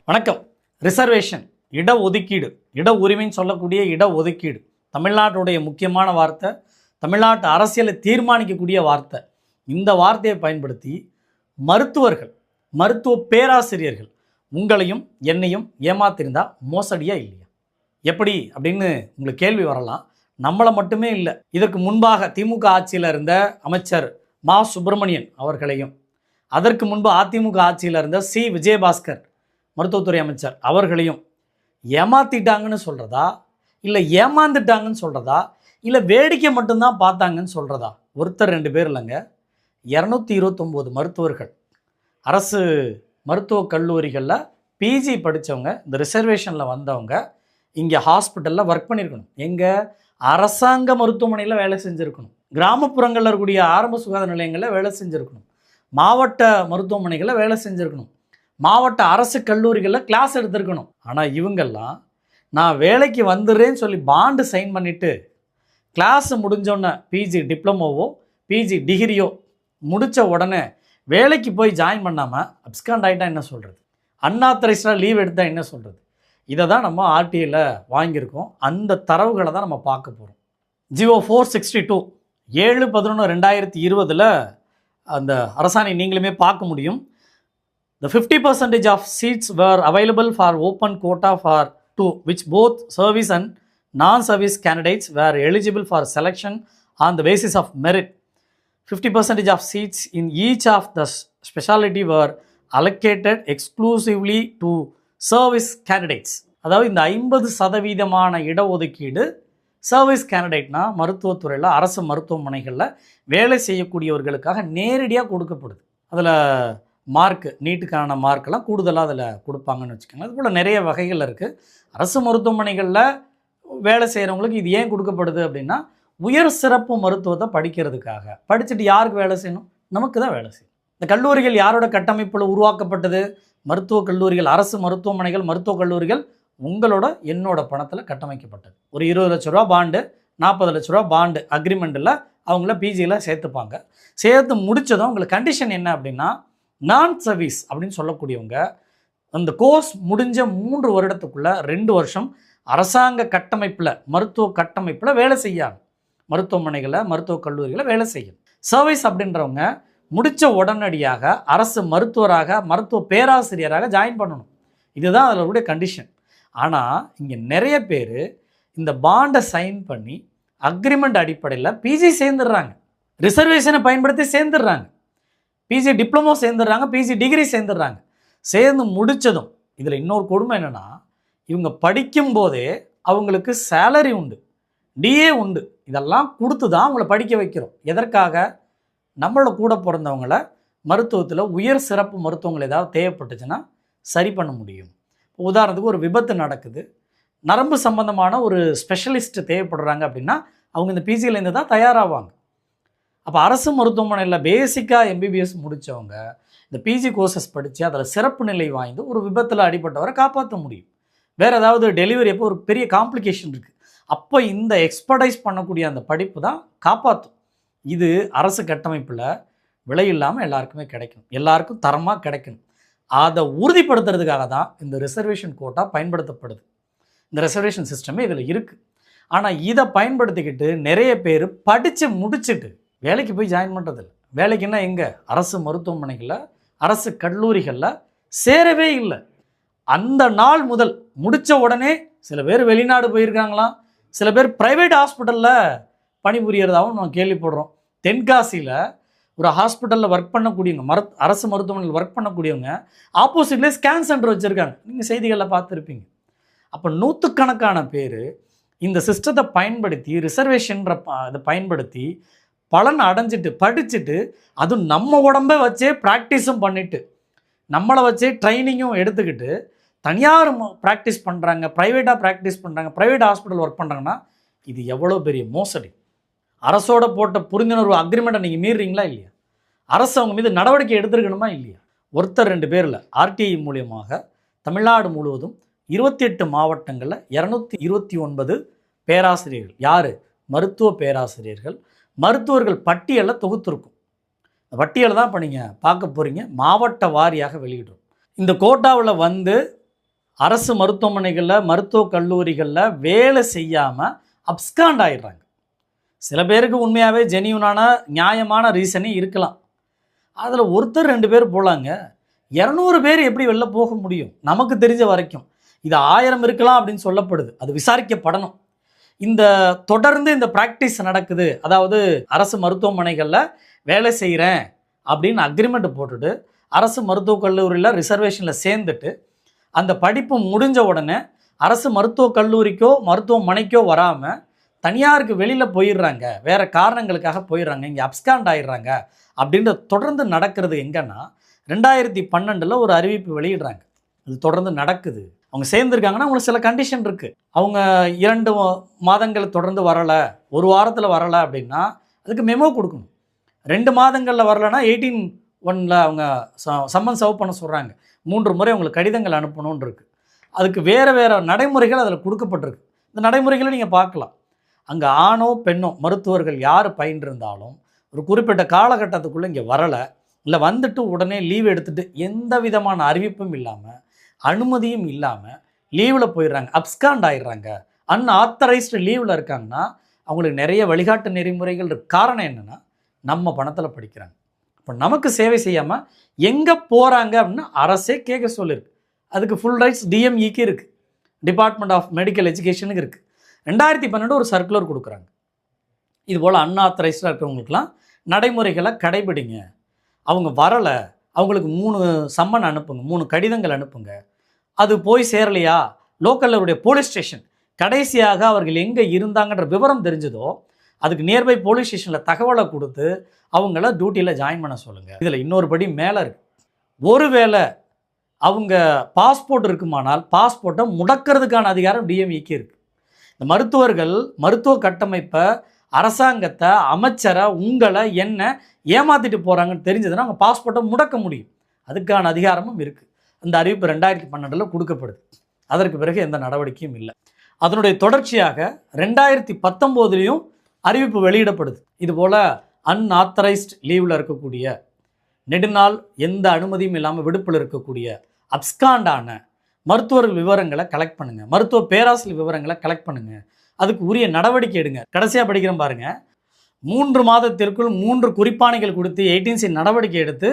வணக்கம். ரிசர்வேஷன், இடஒதுக்கீடு, இட உரிமைன்னு சொல்லக்கூடிய இடஒதுக்கீடு தமிழ்நாட்டுடைய முக்கியமான வார்த்தை, தமிழ்நாட்டு அரசியலை தீர்மானிக்கக்கூடிய வார்த்தை. இந்த வார்த்தையை பயன்படுத்தி மருத்துவர்கள், மருத்துவ பேராசிரியர்கள் உங்களையும் என்னையும் ஏமாத்திருந்தா மோசடியா இல்லையா? எப்படி அப்படின்னு உங்களுக்கு கேள்வி வரலாம். நம்மளை மட்டுமே இல்லை, இதற்கு முன்பாக திமுக ஆட்சியில் இருந்த அமைச்சர் மா சுப்பிரமணியன் அவர்களையும், அதற்கு முன்பு அதிமுக ஆட்சியில் இருந்த சி விஜயபாஸ்கர் மருத்துவத்துறை அமைச்சர் அவர்களையும் ஏமாத்திட்டாங்கன்னு சொல்கிறதா, இல்லை ஏமாந்துட்டாங்கன்னு சொல்கிறதா, இல்லை வேடிக்கை மட்டும்தான் பார்த்தாங்கன்னு சொல்கிறதா? ஒருத்தர் ரெண்டு பேர் இல்லைங்க, 229 மருத்துவர்கள் அரசு மருத்துவக் கல்லூரிகளில் பிஜி படித்தவங்க, இந்த ரிசர்வேஷனில் வந்தவங்க இங்கே ஹாஸ்பிட்டலில் ஒர்க் பண்ணியிருக்கணும். எங்கே? அரசாங்க மருத்துவமனையில் வேலை செஞ்சுருக்கணும், கிராமப்புறங்களில் இருக்கக்கூடிய ஆரம்ப சுகாதார நிலையங்களில் வேலை செஞ்சுருக்கணும், மாவட்ட மருத்துவமனைகளில் வேலை செஞ்சுருக்கணும், மாவட்ட அரசு கல்லூரிகளில் கிளாஸ் எடுத்திருக்கணும். ஆனால் இவங்கெல்லாம் நான் வேலைக்கு வந்துடுறேன்னு சொல்லி பாண்டு சைன் பண்ணிவிட்டு கிளாஸ் முடிஞ்சோன்னே பிஜி டிப்ளமோவோ பிஜி டிகிரியோ முடித்த உடனே வேலைக்கு போய் ஜாயின் பண்ணாமல் அப்ஸ்காண்ட் ஆகிட்டா என்ன சொல்கிறது? அன்ஆத்தரைஸ்டாக லீவ் எடுத்தால் என்ன சொல்கிறது? இதை தான் நம்ம ஆர்டிஐயில் வாங்கியிருக்கோம். அந்த தரவுகளை தான் நம்ம பார்க்க போகிறோம். ஜிஓ 462 7/11/2020 அந்த அரசாணை நீங்களுமே பார்க்க முடியும். The 50% of seats were available for open quota for two, which both service and non-service candidates were eligible for selection on the basis of merit. 50% of seats in each of the specialty were allocated exclusively to service candidates. அதாவது இந்த 50% இடஒதுக்கீடு service கேண்டிடேட்னா மருத்துவத்துறையில் அரசு மருத்துவமனைகளில் வேலை செய்யக்கூடியவர்களுக்காக நேரடியாக கொடுக்கப்படுது. அதில் மார்க்கு, நீட்டுக்கான மார்க்கெல்லாம் கூடுதலாக அதில் கொடுப்பாங்கன்னு வச்சுக்கோங்க. அது போல் நிறைய வகைகள் இருக்குது. அரசு மருத்துவமனைகளில் வேலை செய்கிறவங்களுக்கு இது ஏன் கொடுக்கப்படுது அப்படின்னா, உயர் சிறப்பு மருத்துவத்தை படிக்கிறதுக்காக. படிச்சுட்டு யாருக்கு வேலை செய்யணும்? நமக்கு தான் வேலை செய்யணும். இந்த கல்லூரிகள் யாரோட கட்டமைப்பில் உருவாக்கப்பட்டது? மருத்துவக் கல்லூரிகள், அரசு மருத்துவமனைகள், மருத்துவக் கல்லூரிகள் உங்களோட என்னோட பணத்தில் கட்டமைக்கப்பட்டது. ஒரு 20 லட்ச ரூபா பாண்டு, 40 லட்ச ரூபா பாண்டு அக்ரிமெண்ட்டில் அவங்கள பிஜியில் சேர்த்துப்பாங்க. சேர்த்து முடித்ததும் உங்களுக்கு கண்டிஷன் என்ன அப்படின்னா, நான் சர்வீஸ் அப்படின்னு சொல்லக்கூடியவங்க அந்த கோர்ஸ் முடிஞ்ச 3 வருடத்துக்குள்ளே 2 வருஷம் அரசாங்க கட்டமைப்பில், மருத்துவ கட்டமைப்பில் வேலை செய்யணும். மருத்துவமனைகளில், மருத்துவக் கல்லூரிகளில் வேலை செய்யணும். சர்வீஸ் அப்படின்றவங்க முடித்த உடனடியாக அரசு மருத்துவராக, மருத்துவ பேராசிரியராக ஜாயின் பண்ணணும். இதுதான் அதனுடைய கண்டிஷன். ஆனால் இங்கே நிறைய பேர் இந்த பாண்டை சைன் பண்ணி அக்ரிமெண்ட் அடிப்படையில் பிஜி சேர்ந்துடுறாங்க, ரிசர்வேஷனை பயன்படுத்தி சேர்ந்துடுறாங்க, பிஜி டிப்ளமோ சேர்ந்துடுறாங்க, பிஜி டிகிரி சேர்ந்துடுறாங்க. சேர்ந்து முடித்ததும் இதில் இன்னொரு கொடுமை என்னென்னா, இவங்க படிக்கும்போதே அவங்களுக்கு சேலரி உண்டு, டிஏ உண்டு, இதெல்லாம் கொடுத்து தான் அவங்கள படிக்க வைக்கிறோம். எதற்காக? நம்மளோட கூட பிறந்தவங்கள மருத்துவத்தில் உயர் சிறப்பு மருத்துவங்கள் ஏதாவது தேவைப்பட்டுச்சுன்னா சரி பண்ண முடியும். உதாரணத்துக்கு ஒரு விபத்து நடக்குது, நரம்பு சம்பந்தமான ஒரு ஸ்பெஷலிஸ்ட் தேவைப்படுறாங்க அப்படின்னா அவங்க இந்த பிஜியிலேருந்து தான் தயாராவாங்க. அப்போ அரசு மருத்துவமனையில் பேசிக்காக எம்பிபிஎஸ் முடித்தவங்க இந்த பிஜி கோர்சஸ் படித்து அதில் சிறப்பு நிலை வாய்ந்து ஒரு விபத்தில் அடிபட்டவரை காப்பாற்ற முடியும். வேறு ஏதாவது டெலிவரி அப்போ ஒரு பெரிய காம்ப்ளிகேஷன் இருக்குது, அப்போ இந்த எக்ஸ்பர்டைஸ் பண்ணக்கூடிய அந்த படிப்பு தான் காப்பாற்றும். இது அரசு கட்டமைப்பில் விலை இல்லாமல் எல்லாருக்குமே கிடைக்கணும், எல்லாருக்கும் தரமாக கிடைக்கணும். அதை உறுதிப்படுத்துறதுக்காக தான் இந்த ரிசர்வேஷன் கோட்டா பயன்படுத்தப்படுது. இந்த ரிசர்வேஷன் சிஸ்டமே இதில் இருக்குது. ஆனால் இதை பயன்படுத்திக்கிட்டு நிறைய பேர் படித்து முடிச்சுட்டு வேலைக்கு போய் ஜாயின் பண்ணுறதில்ல. வேலைக்குன்னா எங்கே? அரசு மருத்துவமனைகளில், அரசு கல்லூரிகளில் சேரவே இல்லை. அந்த நாள் முதல் முடித்த உடனே சில பேர் வெளிநாடு போயிருக்காங்களாம், சில பேர் ப்ரைவேட் ஹாஸ்பிட்டலில் பணிபுரியறதாகவும் நம்ம கேள்விப்படுறோம். தென்காசியில் ஒரு ஹாஸ்பிட்டலில் ஒர்க் பண்ணக்கூடியவங்க, அரசு மருத்துவமனையில் ஒர்க் பண்ணக்கூடியவங்க ஆப்போசிட்லேயே ஸ்கேன் சென்டர் வச்சுருக்காங்க. நீங்கள் செய்திகளில் பார்த்துருப்பீங்க. அப்போ நூற்றுக்கணக்கான பேர் இந்த சிஸ்டத்தை பயன்படுத்தி, ரிசர்வேஷன்ற இதை பயன்படுத்தி பலன் அடைஞ்சிட்டு படிச்சுட்டு, அதுவும் நம்ம உடம்பை வச்சே ப்ராக்டிஸும் பண்ணிவிட்டு, நம்மளை வச்சே ட்ரைனிங்கும் எடுத்துக்கிட்டு தனியார் ப்ராக்டிஸ் பண்ணுறாங்க, ப்ரைவேட்டாக ப்ராக்டிஸ் பண்ணுறாங்க, ப்ரைவேட் ஹாஸ்பிட்டல் ஒர்க் பண்ணுறாங்கன்னா இது எவ்வளோ பெரிய மோசடி. அரசோட போட்ட புரிந்துணர்வு அக்ரிமெண்ட்டை நீங்கள் மீறுறீங்களா இல்லையா? அரசு அவங்க மீது நடவடிக்கை எடுத்துருக்கணுமா இல்லையா? ஒருத்தர் 2 பேரில் ஆர்டிஐ மூலியமாக தமிழ்நாடு முழுவதும் 28 மாவட்டங்களில் 229 பேராசிரியர்கள், யார்? மருத்துவ பேராசிரியர்கள், மருத்துவர்கள் பட்டியலை தொகுத்துருக்கும். இந்த பட்டியலை தான் இப்போ நீங்கள் பார்க்க போகிறீங்க. மாவட்ட வாரியாக வெளியிடுறோம். இந்த கோட்டாவில் வந்து அரசு மருத்துவமனைகளில் மருத்துவக் கல்லூரிகளில் வேலை செய்யாமல் அப்ஸ்காண்ட் ஆயிடுறாங்க. சில பேருக்கு உண்மையாகவே ஜெனியூனான நியாயமான ரீசனே இருக்கலாம். அதில் ஒருத்தர் 2 பேர் போகலாங்க. 200 பேர் எப்படி வெளில போக முடியும்? நமக்கு தெரிஞ்ச வரைக்கும் இது 1000 இருக்கலாம் அப்படின்னு சொல்லப்படுது. அது விசாரிக்கப்படணும். இந்த தொடர்ந்து இந்த ப்ராக்டிஸ் நடக்குது. அதாவது அரசு மருத்துவமனைகளில் வேலை செய்கிறேன் அப்படின்னு அக்ரிமெண்ட் போட்டுட்டு அரசு மருத்துவக் கல்லூரியில் ரிசர்வேஷனில் சேர்ந்துட்டு அந்த படிப்பு முடிஞ்ச உடனே அரசு மருத்துவக் கல்லூரிக்கோ மருத்துவமனைக்கோ வராமல் தனியாருக்கு வெளியில் போயிடுறாங்க, வேறு காரணங்களுக்காக போயிடுறாங்க, இங்கே அப்ஸ்காண்ட் ஆயிடுறாங்க அப்படின்ற தொடர்ந்து நடக்கிறது. எங்கன்னா 2012 ஒரு அறிவிப்பு வெளியிடுறாங்க. இது தொடர்ந்து நடக்குது. அவங்க சேர்ந்துருக்காங்கன்னா அவங்களுக்கு சில கண்டிஷன் இருக்குது. அவங்க 2 மாதங்கள் தொடர்ந்து வரலை, 1 வாரத்தில் வரலை அப்படின்னா அதுக்கு மெமோ கொடுக்கணும். 2 மாதங்களில் வரலைன்னா 18(1) அவங்க சம்மன் சர்வ் பண்ண சொல்கிறாங்க. 3 முறை அவங்களுக்கு கடிதங்கள் அனுப்பணும்னு இருக்குது. அதுக்கு வேறு நடைமுறைகள் அதில் கொடுக்கப்பட்டிருக்கு. இந்த நடைமுறைகளை நீங்கள் பார்க்கலாம். அங்கே ஆணோ பெண்ணோ மருத்துவர்கள் யார் பயின்றிருந்தாலும் ஒரு குறிப்பிட்ட காலகட்டத்துக்குள்ளே இங்கே வரலை, இல்லை வந்துட்டு உடனே லீவ் எடுத்துகிட்டு எந்த விதமான அறிவிப்பும் இல்லாமல் அனுமதியும் இல்லாமல் லீவில் போயிடுறாங்க, அப்ஸ்காண்ட் ஆயிடுறாங்க. அன்ஆத்தரைஸ்டு லீவில் இருக்காங்கன்னா அவங்களுக்கு நிறைய வழிகாட்டு நெறிமுறைகள் இருக்கு. காரணம் என்னென்னா நம்ம பணத்தில் படிக்கிறாங்க. இப்போ நமக்கு சேவை செய்யாமல் எங்கே போகிறாங்க அப்படின்னா அரசே கேட்க சொல்லியிருக்கு. அதுக்கு ஃபுல் ரைட்ஸ் டிஎம்இக்கு இருக்குது, டிபார்ட்மெண்ட் ஆஃப் மெடிக்கல் எஜுகேஷனுக்கு இருக்குது. 2012 ஒரு சர்க்குலர் கொடுக்குறாங்க. இதுபோல் அன்ஆத்தரைஸ்டாக இருக்கிறவங்களுக்குலாம் நடைமுறைகளை கடைபிடிங்க. அவங்க வரலை, அவங்களுக்கு 3 சம்மன் அனுப்புங்க, 3 கடிதங்கள் அனுப்புங்க. அது போய் சேரலையா லோக்கல்லுடைய போலீஸ் ஸ்டேஷன் கடைசியாக அவர்கள் எங்கே இருந்தாங்கன்ற விவரம் தெரிஞ்சதோ அதுக்கு நியர்பை போலீஸ் ஸ்டேஷனில் தகவலை கொடுத்து அவங்கள டியூட்டியில் ஜாயின் பண்ண சொல்லுங்கள். இதில் இன்னொரு படி மேலே இருக்குது. ஒருவேளை அவங்க பாஸ்போர்ட் இருக்குமானால் பாஸ்போர்ட்டை முடக்கிறதுக்கான அதிகாரம் டிஎம்இக்கு இருக்குது. இந்த மருத்துவர்கள் மருத்துவ கட்டமைப்பை, அரசாங்கத்தை, அமைச்சரை, உங்களை என்ன ஏமாற்றிட்டு போகிறாங்கன்னு தெரிஞ்சதுன்னா அவங்க பாஸ்போர்ட்டை முடக்க முடியும். அதுக்கான அதிகாரமும் இருக்குது. அந்த அறிவிப்பு 2012 கொடுக்கப்படுது. அதற்கு பிறகு எந்த நடவடிக்கையும் இல்லை. அதனுடைய தொடர்ச்சியாக 2019 அறிவிப்பு வெளியிடப்படுது. இதுபோல் அன்ஆத்தரைஸ்ட் லீவில் இருக்கக்கூடிய, நெடுநாள் எந்த அனுமதியும் இல்லாமல் விடுப்பில் இருக்கக்கூடிய அப்ஸ்காண்டான மருத்துவர்கள் விவரங்களை கலெக்ட் பண்ணுங்கள், மருத்துவ பேராசிரியர் விவரங்களை கலெக்ட் பண்ணுங்கள், அதுக்கு உரிய நடவடிக்கை எடுங்க. கடைசியாக படிக்கிறேன் பாருங்கள். 3 மாதத்திற்குள் 3 குறிப்பாணைகள் கொடுத்து 18C நடவடிக்கை எடுத்து